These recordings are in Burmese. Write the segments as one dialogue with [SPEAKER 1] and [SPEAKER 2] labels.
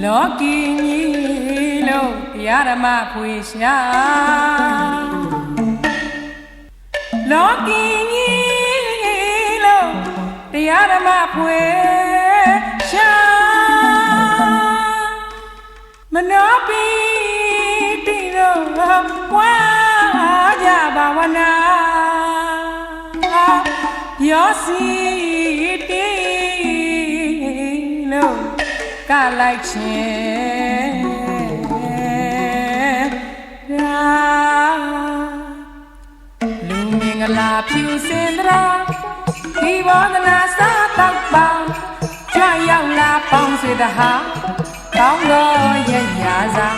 [SPEAKER 1] လောကီကြီးလို့တရားဓမ္မဖွေရှာလောကီကြီးလို့တရားဓမ္မဖွေရှာမနောပိတိလို့ဝါကြဘာဝနာယောစီတိလို့ကလိုက်ခြင်းရာလူမင်္ဂလာဖြူစင်တရာဒီဘောဒနာစာတောက်ပေါင်းကြွရောက်လာပေါင်းစေတဟာကောင်းသောရရာစာ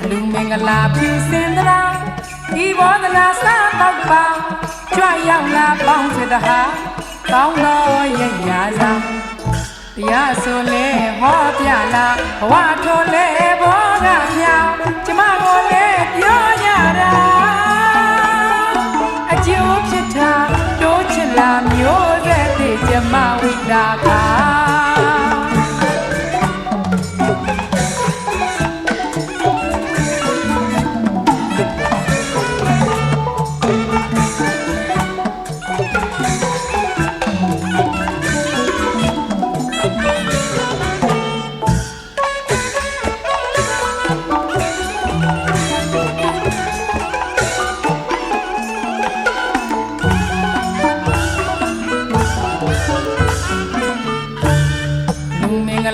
[SPEAKER 1] လူမင်္ဂလာဖြူစင်တရာဒီဘောဒနာစာတောက်ပေါင်းကြွရောက်လာပေါင်းစေတဟာကောင်းသောရရာစာတရားဆိုလဲဟောပြလာဘဝထိုလဲဘောကမြောင်ကျမကိုလဲပြောကြတာအကျိုးဖြစ်တာတိုးချစ်လာမျိုးဆက်တဲ့ကျမဝိတာက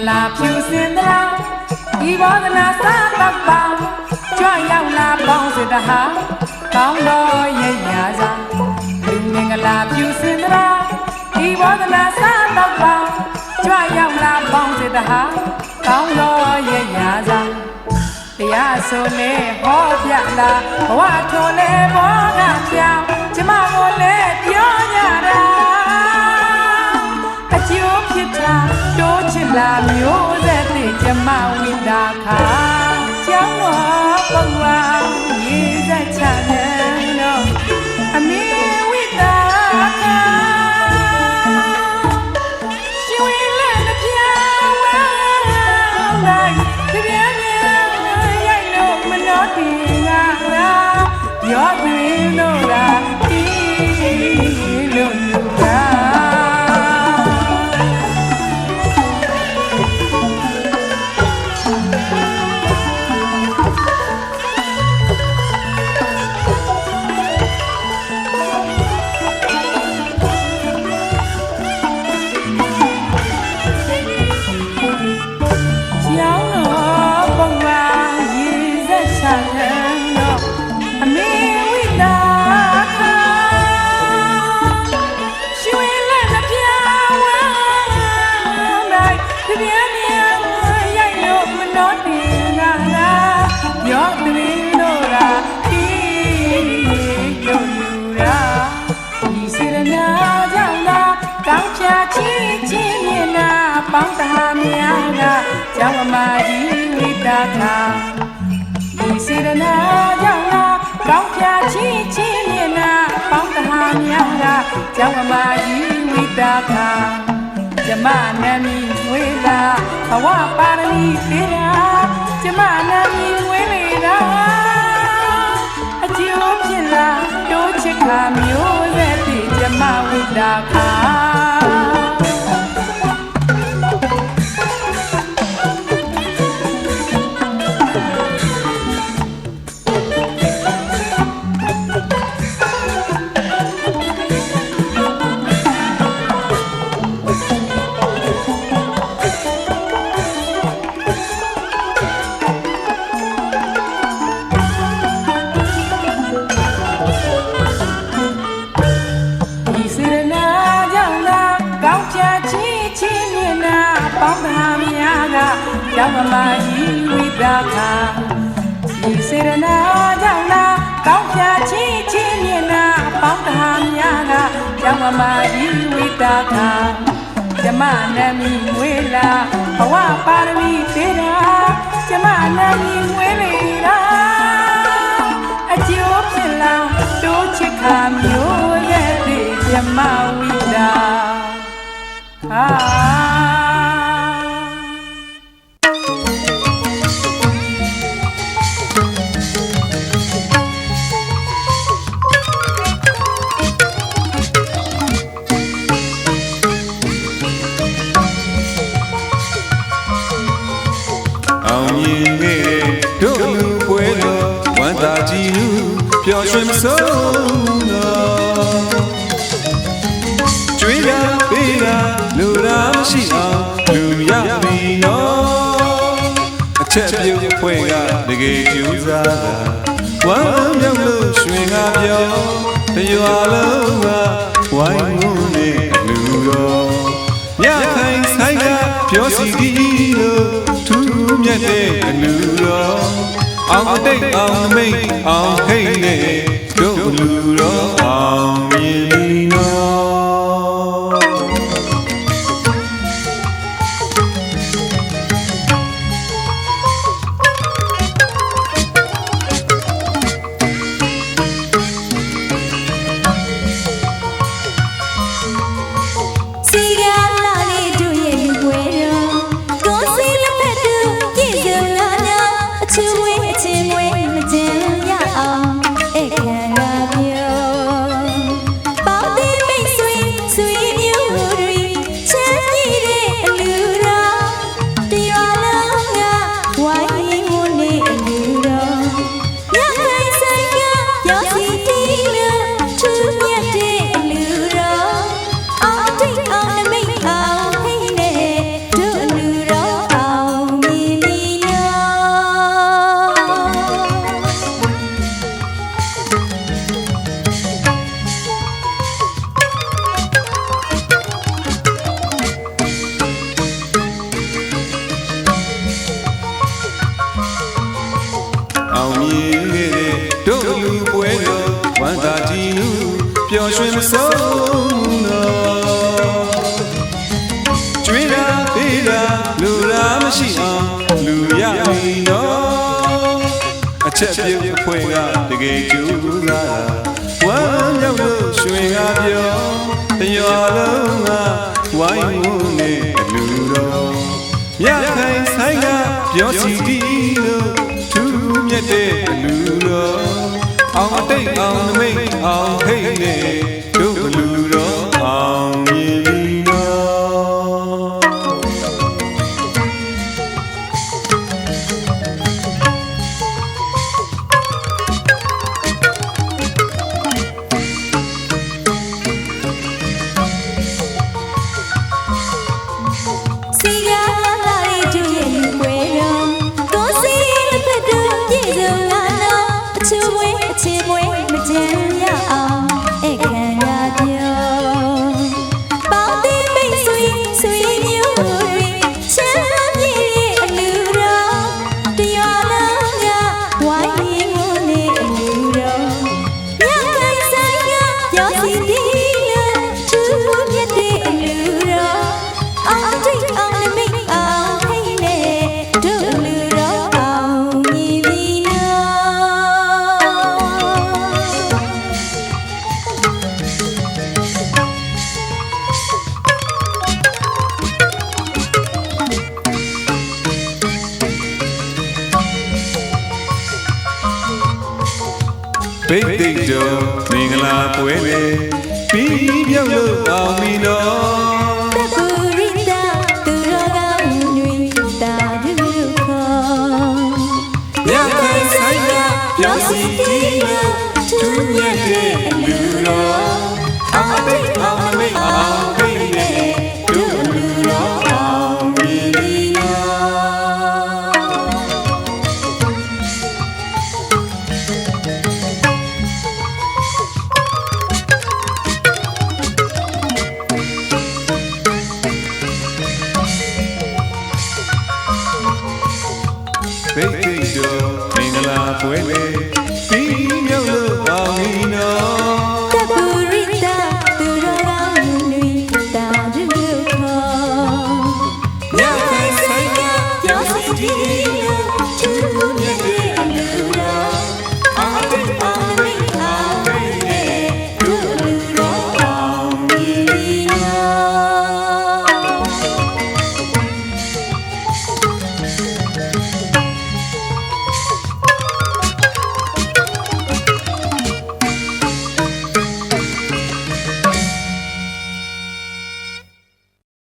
[SPEAKER 1] လာဖြူစင်တရာဒီဘောဒနာစာတောက်ပေါင်းကြွရောက်လာပေါင်းစေတဟာကောင်းတော်ရရာစာလူမင်္ဂလာဖြူစင်တရာဒီဘောဒနာစာတောက်ပေါင်းကြွရောက်လာပေါင်းစေတဟာကောင်းတော်ရရာစာတရားဆိုလဲဟောပြလာဘဝထိုလဲဘောကပြောင်းကျမကိုလဲပြောကြတာအကျိုးဖြစ်တာတိုးချစ်လာမျိုးဆက်တဲ့ကျမဝိတာခါကျောင်းတော်ပုံဝါရေးဆက်ချတယ်လို့အမေဝိတာခါရှင်ဝိလက်တစ်ပြားဝမ်းလိုက်ပြပြပြရိုက်လို့မနှောတင်ငါလားရောသွင်းလို့လားဒီလို့လူကပေါင်းတဟာများကကျောင်းအမကြီးဝိတာခါဒီစေရနာကြောင့်လားကောင်းပြချီချင်းမြင်နာပေါင်းတဟာများကကျောင်းအမကြီးဝိတာခါကျမနာမည်ဝေလာဘဝပါရမီသေးတာကျမနာမည်ဝေလေတာအကျိုးဖြစ်လာတိုးချစ်ခါမျိုးဆက်တဲ့ကျမဝိတာခါကျောင်းအမကြီးဝိတာခါဒီစေရနာကြောင့်လားကောင်းပြချီချင်းမြင်နာပေါင်းတဟာများကကျောင်းအမကြီးဝိတာခါကျမနာမည်ဝေလာဘဝပါရမီသေးတာကျမနာမည်ဝေလေတာအကျိုးဖြစ်လာတိုးချစ်ခါမျိုးရဲ့ မြမဝိတာ
[SPEAKER 2] အောင်မြင်ခဲ့တို့လူပွဲတော်ဝမ်းသာကြည်နူးပျော်ရွှင်မဆုံးတော့ကျွေးရပေးတာလူရာမရှိအောင်လူရပြီနော်အချက်ပြုတ်ဖွဲ့ကတကယ်ကြိုးစားတာဝမ်းမြောက်လို့ရွှင်ကားပြောတရွာလုံးကဝိုင်းဝန်းနေလူတော်ညခိုင်ဆိုင်ကပြောစီသည်လို့ထူးမြတ်တဲ့အလူတော်အောင်တိတ်အောင်နမိတ်အောင်ဟိတ်နေတို့လူတော်အောင်မြင်လီနော်အောင်မြင်ခဲ့တဲ့တို့လူပွဲတော်ဝမ်းသာကြည်နူးပျော်ရွှင်မဆုံးတော့ကျွေးတာပေးတာလူရာမရှိအောင်လူရပြီနော်အချက်ပြုတ်ဖွဲ့ကတကယ်ကြိုးစားတာဝမ်းမြောက်လို့ရွှင်ကားပြောတရွာလုံးကဝိုင်းဝန်းနေလူတော်မြတ်ခိုင်ဆိုင်ကပြောစီသည်လို့မြတ်တဲ့အလူတော်အောင်တိတ်အောင်နမိတ်အောင်ဟိတ်နေတို့လူတော်အောင်မြင်လီနော်
[SPEAKER 3] စီကားလာရီကျူရဲ့လူပွဲတော်ကိုစီလက်ဖက်တို့ပြေဆုံးလာတော့အချူဝဲအချေပွဲမကြမ်းရအောင်အခမ်းရပြောပေါင်းတင်မိတ်ဆွေဆွေမျိုးတွေချမ်းမြေရဲ့အလူတော်တရွာလုံးကဝိုင်းရင်ကိုနေအလူတော်ညခိုင်ဆိုင်ကပြောစီသည်လို့ထူးမြတ်တဲ့အလူတော်အောင်တိတ်အောင်နမိတ်အောင်ဟိတ်နေတို့လူတော်အောင်မြည်လီနော်
[SPEAKER 2] ဘိတ်တိတ်တော်မင်္ဂလာပွဲလေပြီးမြောက်လို့အောင်ပြီနော်
[SPEAKER 3] တပူရိတာသူတော်ကောင်းတွေတာဒုခေါ်
[SPEAKER 2] ညခိုင်ဆိုင်ကပြောစီသည်လို့ထူးမြတ်တဲ့အလူတော်အောင်တိတ်အောင်နမိတ်အောင်ဟိတ်နေတို့လူတော်အောင်မြင်လီနော်ဘိတ်တိတ်တော်မင်္ဂလာပွဲလေ